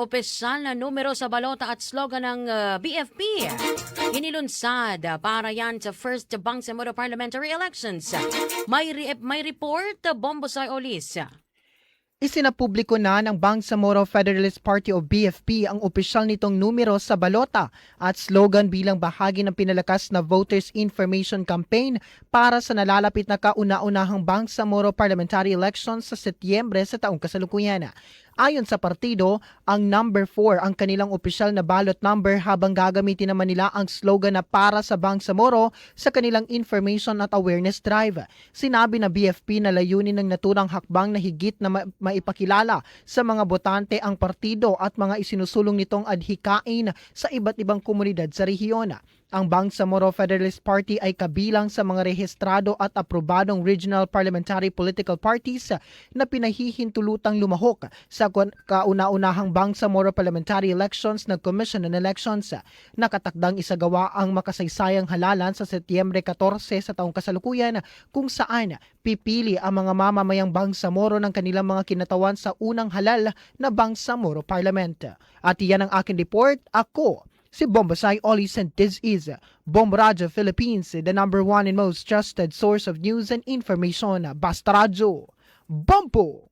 Opisyal na numero sa balota at slogan ng BFP. Inilunsad para yan sa first Bangsamoro Parliamentary Elections. May report, Bombosay Olis. Isinapubliko na ng Bangsamoro Federalist Party o BFP ang opisyal nitong numero sa balota at slogan bilang bahagi ng pinalakas na Voters Information Campaign para sa nalalapit na kauna-unahang Bangsamoro Parliamentary Elections sa Setyembre sa taong kasalukuyan. Ayon sa partido, ang number 4 ang kanilang opisyal na ballot number habang gagamitin naman nila ang slogan na para sa Bangsamoro sa kanilang information at awareness drive. Sinabi na BFP na layunin ng naturang hakbang na higit na maipakilala sa mga botante ang partido at mga isinusulong nitong adhikain sa iba't ibang komunidad sa rehiyon. Ang Bangsamoro Federalist Party ay kabilang sa mga rehistrado at aprobadong regional parliamentary political parties na pinahihintulutang lumahok sa kauna-unahang Bangsamoro Parliamentary Elections ng Commission on Elections. Nakatakdang isagawa ang makasaysayang halalan sa Setyembre 14 sa taong kasalukuyan kung saan pipili ang mga mamamayang Bangsamoro ng kanilang mga kinatawan sa unang halal na Bangsamoro Parliament. At iyan ang aking report. Ako si Bombosay Olis, and this is Bomb Radio Philippines, the number one and most trusted source of news and information. Basta Radio, Bombo!